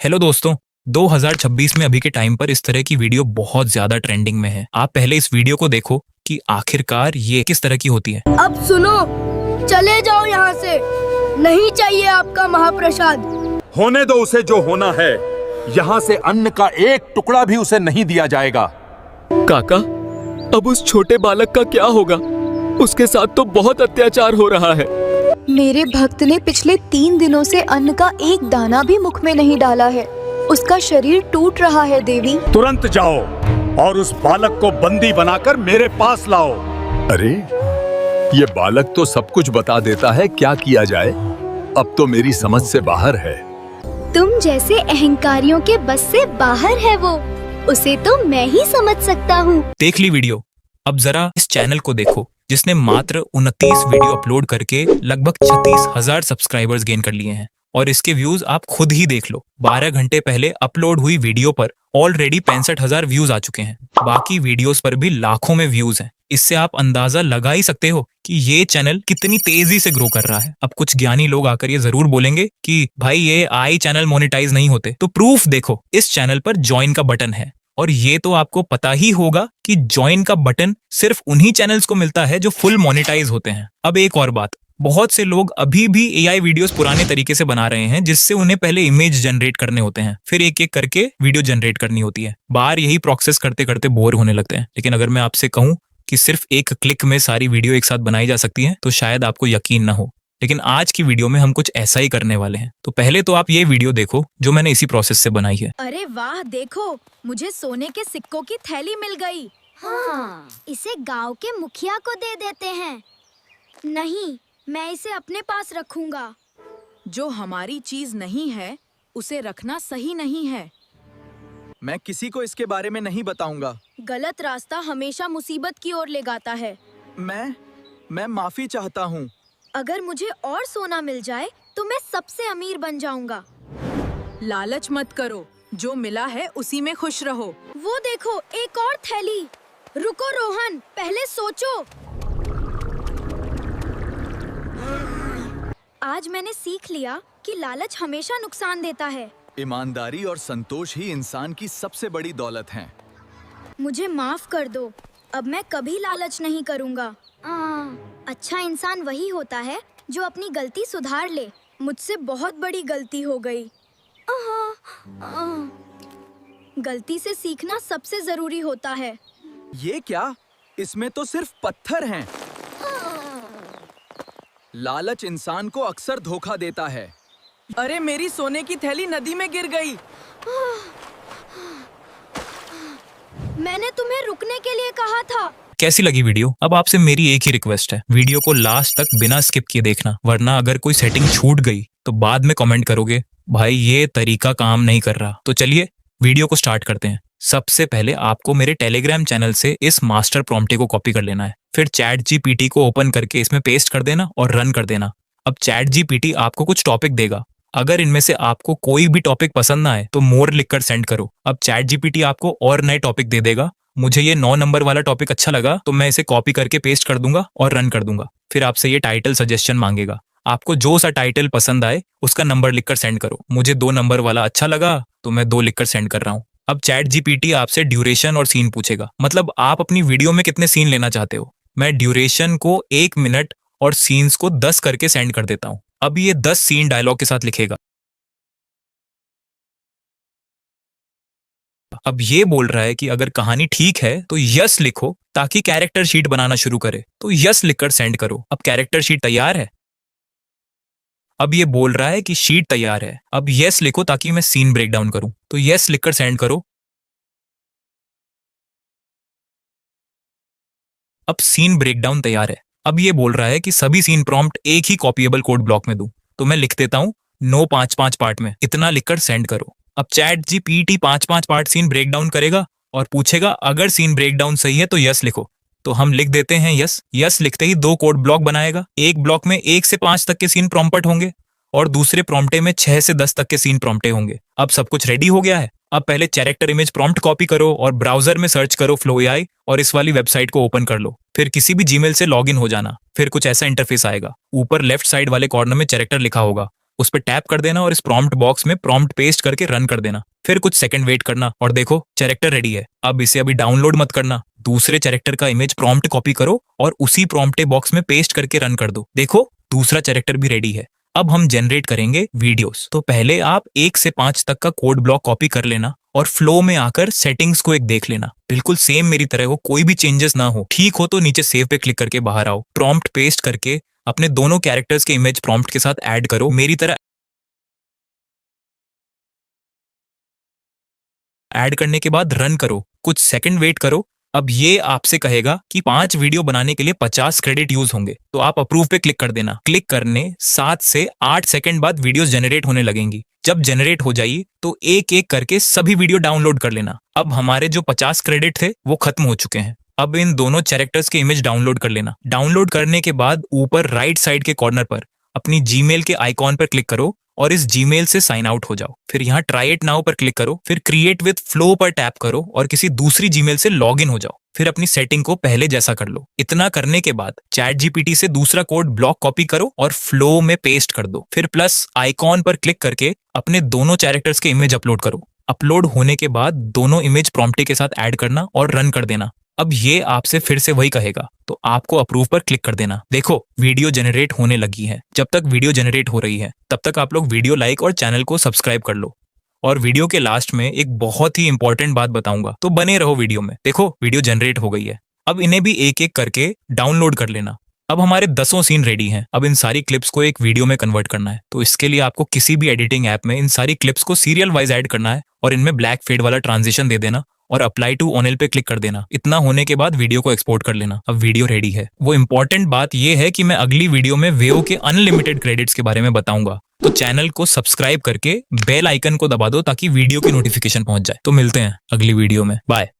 Hello दोस्तों। 2026 में अभी के टाइम पर इस तरह की वीडियो बहुत ज्यादा ट्रेंडिंग में है। आप पहले इस वीडियो को देखो कि आखिरकार ये किस तरह की होती है। अब सुनो, चले जाओ यहाँ से, नहीं चाहिए आपका महाप्रसाद। होने दो उसे जो होना है। यहाँ से अन्न का एक टुकड़ा भी उसे नहीं दिया जाएगा। काका, अब उस छोटे बालक का क्या होगा? उसके साथ तो बहुत अत्याचार हो रहा है। मेरे भक्त ने पिछले 3 दिनों से अन्न का एक दाना भी मुख में नहीं डाला है। उसका शरीर टूट रहा है देवी। तुरंत जाओ और उस बालक को बंदी बनाकर मेरे पास लाओ। अरे, ये बालक तो सब कुछ बता देता है, क्या किया जाए? अब तो मेरी समझ से बाहर है। तुम जैसे अहंकारियों के बस से बाहर है वो। उसे तो मैं ही समझ सकता हूँ। देख ली वीडियो। अब जरा इस चैनल को देखो जिसने मात्र 29 वीडियो अपलोड करके लगभग 36,000 सब्सक्राइबर्स गेन कर लिए हैं। और इसके व्यूज आप खुद ही देख लो। 12 घंटे पहले अपलोड हुई वीडियो पर ऑलरेडी 65,000 व्यूज आ चुके हैं। बाकी वीडियोस पर भी लाखों में व्यूज हैं। इससे आप अंदाजा लगा ही सकते हो कि ये चैनल कितनी तेजी से ग्रो कर रहा है। अब कुछ ज्ञानी लोग आकर ये जरूर बोलेंगे कि भाई ये आई चैनल मोनेटाइज नहीं होते। तो प्रूफ देखो, इस चैनल पर ज्वाइन का बटन है। और ये तो आपको पता ही होगा कि ज्वाइन का बटन सिर्फ उन्हीं चैनल्स को मिलता है जो फुल मोनेटाइज होते हैं। अब एक और बात, बहुत से लोग अभी भी एआई वीडियोस पुराने तरीके से बना रहे हैं, जिससे उन्हें पहले इमेज जनरेट करने होते हैं, फिर एक एक करके वीडियो जनरेट करनी होती है। बार यही प्रोसेस करते करते बोर होने लगते हैं। लेकिन अगर मैं आपसे कहूं कि सिर्फ एक क्लिक में सारी वीडियो एक साथ बनाई जा सकती है तो शायद आपको यकीन ना हो। लेकिन आज की वीडियो में हम कुछ ऐसा ही करने वाले हैं। तो पहले तो आप ये वीडियो देखो जो मैंने इसी प्रोसेस से बनाई है। अरे वाह, देखो, मुझे सोने के सिक्कों की थैली मिल गई। हाँ, इसे गांव के मुखिया को दे देते हैं। नहीं, मैं इसे अपने पास रखूंगा। जो हमारी चीज नहीं है उसे रखना सही नहीं है। मैं किसी को इसके बारे में नहीं बताऊंगा। गलत रास्ता हमेशा मुसीबत की ओर ले जाता है। मैं माफी चाहता हूँ। अगर मुझे और सोना मिल जाए तो मैं सबसे अमीर बन जाऊंगा। लालच मत करो, जो मिला है उसी में खुश रहो। वो देखो, एक और थैली। रुको रोहन, पहले सोचो। आज मैंने सीख लिया कि लालच हमेशा नुकसान देता है। ईमानदारी और संतोष ही इंसान की सबसे बड़ी दौलत हैं। मुझे माफ कर दो, अब मैं कभी लालच नहीं करूंगा। अच्छा इंसान वही होता है जो अपनी गलती सुधार ले। मुझसे बहुत बड़ी गलती हो गई। गलती से सीखना सबसे जरूरी होता है। ये क्या? इसमें तो सिर्फ पत्थर हैं। लालच इंसान को अक्सर धोखा देता है। अरे, मेरी सोने की थैली नदी में गिर गई। मैंने तुम्हें रुकने के लिए कहा था। कैसी लगी वीडियो? अब आपसे मेरी एक ही रिक्वेस्ट है, वीडियो को लास्ट तक बिना स्किप किए देखना, वरना अगर कोई सेटिंग छूट गई तो बाद में कमेंट करोगे भाई ये तरीका काम नहीं कर रहा। तो चलिए वीडियो को स्टार्ट करते हैं। सबसे पहले आपको मेरे टेलीग्राम चैनल से इस मास्टर प्रॉम्प्ट को कॉपी कर लेना है। फिर चैट जीपीटी को ओपन करके इसमें पेस्ट कर देना और रन कर देना। अब चैट जीपीटी आपको कुछ टॉपिक देगा। अगर इनमें से आपको कोई भी टॉपिक पसंद ना आए तो मोर लिखकर सेंड करो। अब चैट जीपीटी आपको और नए टॉपिक दे देगा। मुझे ये 9 नंबर वाला टॉपिक अच्छा लगा तो मैं इसे कॉपी करके पेस्ट कर दूंगा और रन कर दूंगा। फिर आपसे ये टाइटल सजेशन मांगेगा। आपको जो सा टाइटल पसंद आए उसका नंबर लिखकर सेंड करो। मुझे 2 नंबर वाला अच्छा लगा तो मैं 2 लिखकर सेंड कर रहा हूँ। अब चैट जीपीटी आपसे ड्यूरेशन और सीन पूछेगा, मतलब आप अपनी वीडियो में कितने सीन लेना चाहते हो। मैं ड्यूरेशन को 1 मिनट और सीन्स को 10 करके सेंड कर देता हूँ। अब ये 10 सीन डायलॉग के साथ लिखेगा। अब ये बोल रहा है कि अगर कहानी ठीक है तो यस लिखो ताकि कैरेक्टर शीट बनाना शुरू करे। तो यस लिखकर सेंड करो। अब कैरेक्टर शीट तैयार है। अब ये बोल रहा है कि शीट तैयार है। अब यस लिखो ताकि मैं सीन ब्रेक डाउन करूं। तो यस लिखकर सेंड करो। अब सीन ब्रेक डाउन तैयार है। अब ये बोल रहा है कि सभी सीन प्रॉम्प्ट एक ही कॉपीएबल कोड ब्लॉक में दूं। तो मैं लिख देता हूं नो 5-5 पार्ट में। इतना लिखकर सेंड करो। अब chat GPT 5-5 part scene break down करेगा और पूछेगा अगर सीन ब्रेक डाउन सही है तो यस लिखो। तो हम लिख देते हैं यस। यस लिखते ही 2 कोड ब्लॉक बनाएगा। एक ब्लॉक में 1 से 5 तक के सीन प्रॉम्प्ट होंगे और दूसरे प्रॉम्प्टे में 6 से 10 तक के सीन प्रॉम्प्टे होंगे। अब सब कुछ रेडी हो गया है। अब पहले कैरेक्टर इमेज प्रॉम्प्ट कॉपी करो और ब्राउजर में सर्च करो फ्लो एआई और इस वाली वेबसाइट को ओपन कर लो। फिर किसी भी जीमेल से लॉगिन हो जाना। फिर कुछ ऐसा इंटरफेस आएगा। ऊपर लेफ्ट साइड वाले कॉर्नर में कैरेक्टर लिखा होगा। उस पर टैप कर देना और इस प्रॉम्प्ट बॉक्स में प्रॉम्प्ट पेस्ट करके रन कर देना। फिर कुछ सेकंड वेट करना और देखो कैरेक्टर रेडी है। अब इसे अभी डाउनलोड मत करना, दूसरे कैरेक्टर का इमेज प्रॉम्प्ट कॉपी करो और उसी प्रॉम्प्ट बॉक्स में पेस्ट करके रन कर दो। देखो दूसरा कैरेक्टर भी रेडी है। अब हम जनरेट करेंगे वीडियोस। तो पहले आप 1 से 5 तक का कोड ब्लॉक कॉपी कर लेना और फ्लो में आकर सेटिंग्स को एक देख लेना, बिल्कुल सेम मेरी तरह हो, कोई भी चेंजेस ना हो। ठीक हो तो नीचे सेव पे क्लिक करके बाहर आओ। प्रॉम्प्ट पेस्ट करके अपने दोनों कैरेक्टर्स के इमेज प्रॉम्प्ट के साथ ऐड करो, मेरी तरह ऐड करने के बाद रन करो। कुछ सेकंड वेट करो। अब ये आपसे कहेगा कि 5 वीडियो बनाने के लिए 50 क्रेडिट यूज होंगे, तो आप अप्रूव पे क्लिक कर देना। क्लिक करने 7 से 8 सेकंड बाद वीडियोस जनरेट होने लगेंगी। जब जनरेट हो जाइए तो एक एक करके सभी वीडियो डाउनलोड कर लेना। अब हमारे जो 50 क्रेडिट थे वो खत्म हो चुके हैं। अब इन दोनों कैरेक्टर्स के इमेज डाउनलोड कर लेना। डाउनलोड करने के बाद ऊपर राइट साइड के कॉर्नर पर अपनी जीमेल के आइकॉन पर क्लिक करो और इस जीमेल से साइन आउट हो जाओ। फिर यहाँ ट्राई इट नाउ पर क्लिक करो, फिर क्रिएट विद फ्लो पर टैप करो और किसी दूसरी जीमेल से लॉग इन हो जाओ। फिर अपनी सेटिंग को पहले जैसा कर लो। इतना करने के बाद चैट जीपीटी से दूसरा कोड ब्लॉक कॉपी करो और फ्लो में पेस्ट कर दो। फिर प्लस आइकॉन पर क्लिक करके अपने दोनों कैरेक्टर्स के इमेज अपलोड करो। अपलोड होने के बाद दोनों इमेज प्रॉम्प्ट के साथ ऐड करना और रन कर देना। अब ये आपसे फिर से वही कहेगा, तो आपको अप्रूव पर क्लिक कर देना। देखो वीडियो जनरेट होने लगी है। जब तक वीडियो जनरेट हो रही है तब तक आप लोग वीडियो लाइक और चैनल को सब्सक्राइब कर लो। और वीडियो के लास्ट में एक बहुत ही इंपॉर्टेंट बात बताऊंगा, तो बने रहो वीडियो में। देखो वीडियो जनरेट हो गई है। अब इन्हें भी एक एक करके डाउनलोड कर लेना। अब हमारे 10 सीन रेडी हैं। अब इन सारी क्लिप्स को एक वीडियो में कन्वर्ट करना है। तो इसके लिए आपको किसी भी एडिटिंग ऐप में इन सारी क्लिप्स को सीरियल वाइज ऐड करना है और इनमें ब्लैक फेड वाला ट्रांजिशन दे देना और अप्लाई टू ऑनल पे क्लिक कर देना। इतना होने के बाद वीडियो को एक्सपोर्ट कर लेना। अब वीडियो रेडी है। वो इंपॉर्टेंट बात यह है कि मैं अगली वीडियो में वेओ के अनलिमिटेड क्रेडिट्स के बारे में बताऊंगा, तो चैनल को सब्सक्राइब करके बेल आइकन को दबा दो ताकि वीडियो की नोटिफिकेशन पहुंच जाए। तो मिलते हैं अगली वीडियो में। बाय।